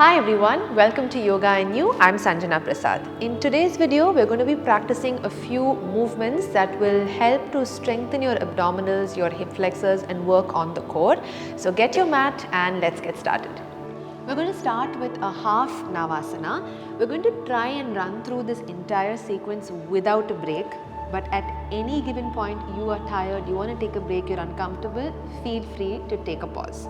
Hi everyone, welcome to Yoga and You. I'm Sanjana Prasad. In today's video, we're going to be practicing a few movements that will help to strengthen your abdominals, your hip flexors and work on the core. So get your mat and let's get started. We're going to start with a half Navasana. We're going to try and run through this entire sequence without a break. But at any given point you are tired, you want to take a break, you're uncomfortable, feel free to take a pause.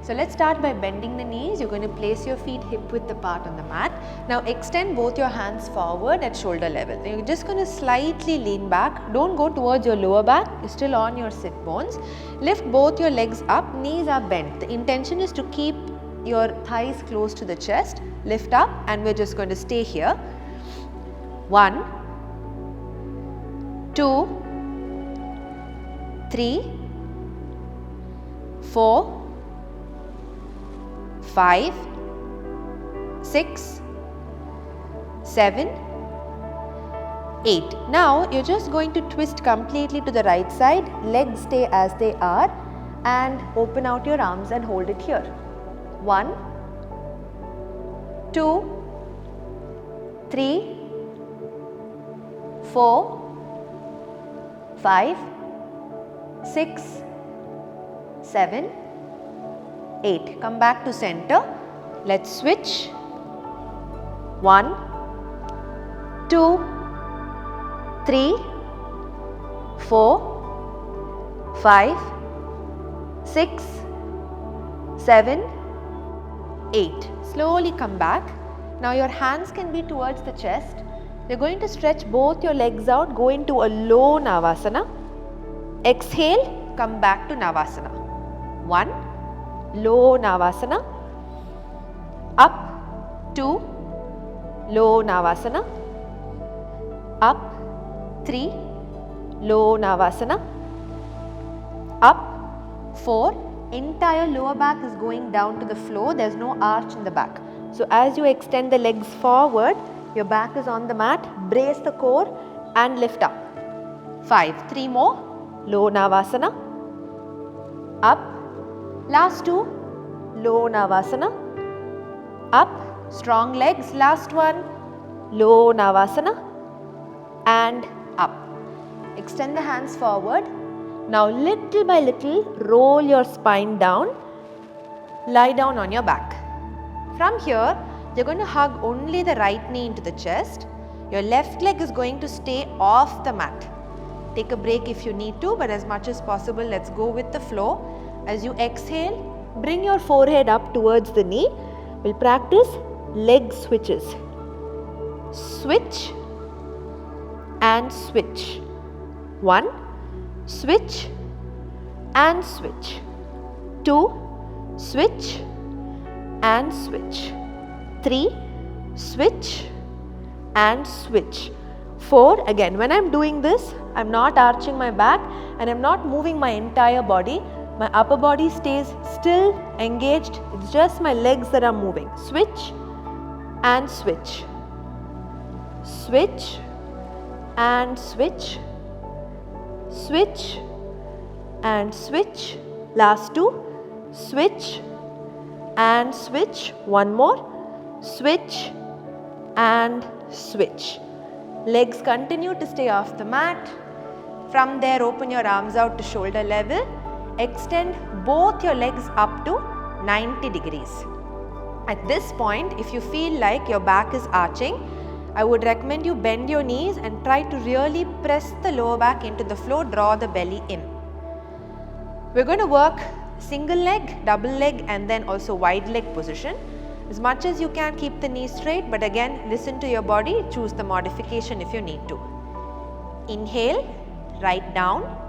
So let's start by bending the knees. You're going to place your feet hip width apart on the mat. Now extend both your hands forward at shoulder level. You're just going to slightly lean back. Don't go towards your lower back. You're still on your sit bones. Lift both your legs up. Knees are bent. The intention is to keep your thighs close to the chest. Lift up and we're just going to stay here. 1, 2, 3, 4, 5, 6, 7, 8. Now you're just going to twist completely to the right side, legs stay as they are and open out your arms and hold it here. 1, 2, 3, 4, 5, 6, 7, 8. Come back to center. Let's switch. 1, 2, 3, 4, 5, 6, 7, 8. Slowly come back. Now your hands can be towards the chest. You're going to stretch both your legs out, go into a low Navasana. Exhale, come back to Navasana. 1, low Navasana, up, 2, low Navasana, up, 3, low Navasana, up, 4, entire lower back is going down to the floor, there is no arch in the back. So as you extend the legs forward, your back is on the mat, brace the core and lift up. 5, 3 more, low Navasana, up, last 2, low Navasana, up, strong legs, last one, low Navasana and up. Extend the hands forward. Now little by little roll your spine down, lie down on your back. From here, you're going to hug only the right knee into the chest. Your left leg is going to stay off the mat. Take a break if you need to, but as much as possible, let's go with the flow. As you exhale, bring your forehead up towards the knee. We'll practice leg switches. Switch and switch. 1, switch and switch. 2, switch and switch. 3, switch and switch. 4, again when I'm doing this, I'm not arching my back and I'm not moving my entire body. My upper body stays still, engaged. It's just my legs that are moving. Switch and switch. Switch and switch. Switch and switch. Last 2. Switch and switch. One more. Switch and switch. Legs continue to stay off the mat. From there, open your arms out to shoulder level. Extend both your legs up to 90 degrees. At this point, if you feel like your back is arching, I would recommend you bend your knees and try to really press the lower back into the floor, draw the belly in. We're going to work single leg, double leg and then also wide leg position. As much as you can, keep the knees straight, but again listen to your body, choose the modification if you need to. Inhale, right down.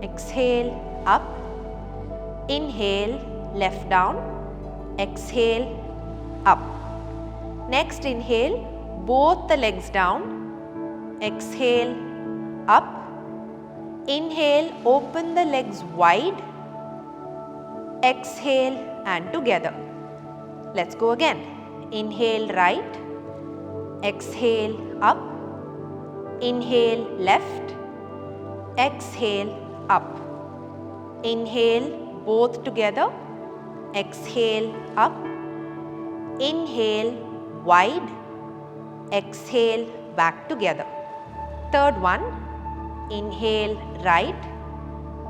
Exhale, up. Inhale, left down. Exhale, up. Next inhale, both the legs down. Exhale, up. Inhale, open the legs wide. Exhale and together. Let's go again. Inhale right. Exhale up. Inhale left. Exhale up. Inhale both together. Exhale up. Inhale, wide. Exhale, back together. Third one, inhale, right.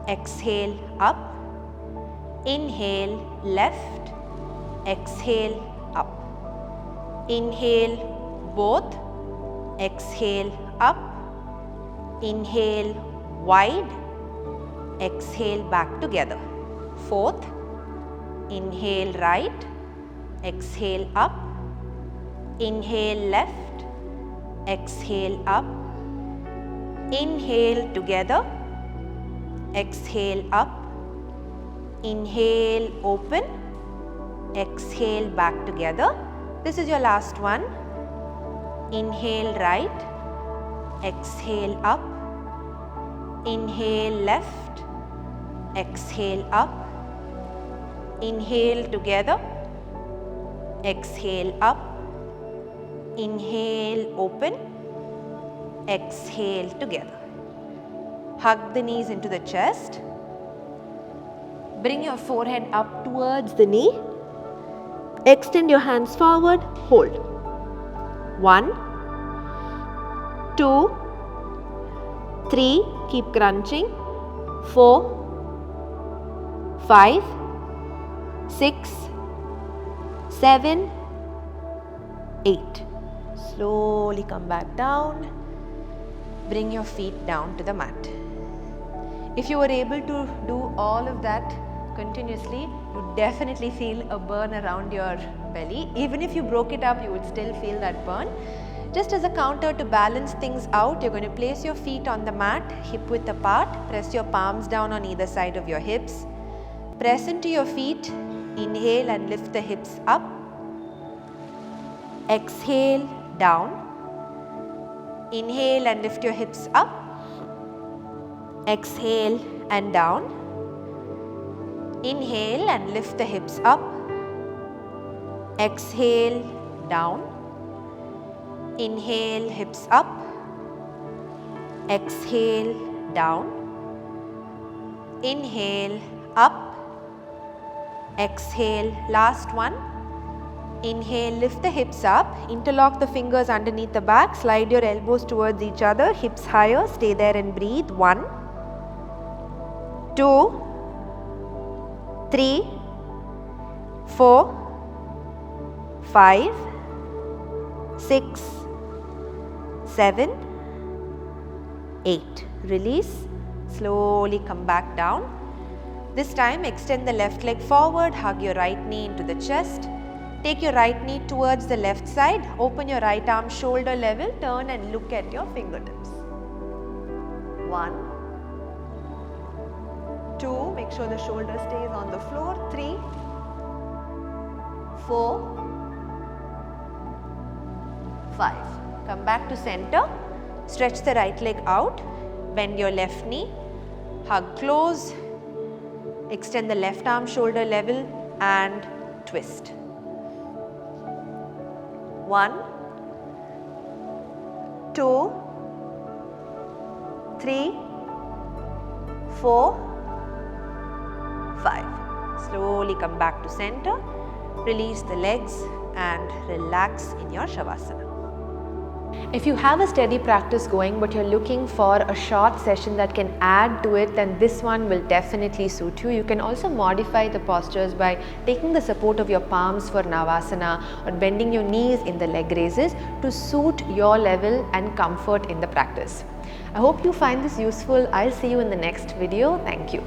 Exhale, up. Inhale, left. Exhale, up. Inhale, both. Exhale, up. Inhale, wide. Exhale, back together. Fourth, inhale, right. Exhale, up. Inhale, left. Exhale, up. Inhale, together. Exhale, up. Inhale, open. Exhale, back together. This is your last one. Inhale, right. Exhale, up. Inhale, left. Exhale, up. Inhale, together. Exhale, up. Inhale, open. Exhale, together. Hug the knees into the chest. Bring your forehead up towards the knee. Extend your hands forward. Hold. 1, 2, 3. Keep crunching. 4, 5, 6, 7, 8. Slowly come back down. Bring your feet down to the mat. If you were able to do all of that continuously, you definitely feel a burn around your belly. Even if you broke it up, you would still feel that burn. Just as a counter to balance things out, you're going to place your feet on the mat, hip width apart. Press your palms down on either side of your hips. Press into your feet. Inhale and lift the hips up. Exhale, down. Inhale and lift your hips up. Exhale and down. Inhale and lift the hips up. Exhale, down. Inhale, hips up. Exhale, down. Inhale, up. Exhale, last one. Inhale, lift the hips up. Interlock the fingers underneath the back. Slide your elbows towards each other. Hips higher. Stay there and breathe. 1, 2, 3, 4, 5, 6, 7, 8. Release. Slowly come back down. This time extend the left leg forward. Hug your right knee into the chest. Take your right knee towards the left side. Open your right arm shoulder level. Turn and look at your fingertips. 1, 2. Make sure the shoulder stays on the floor. 3, 4, 5. Come back to center. Stretch the right leg out. Bend your left knee. Hug close. Extend the left arm shoulder level and twist. 1, 2, 3, 4, 5. Slowly come back to center. Release the legs and relax in your Shavasana. If you have a steady practice going but you're looking for a short session that can add to it, then this one will definitely suit you. You can also modify the postures by taking the support of your palms for Navasana or bending your knees in the leg raises to suit your level and comfort in the practice. I hope you find this useful. I'll see you in the next video. Thank you.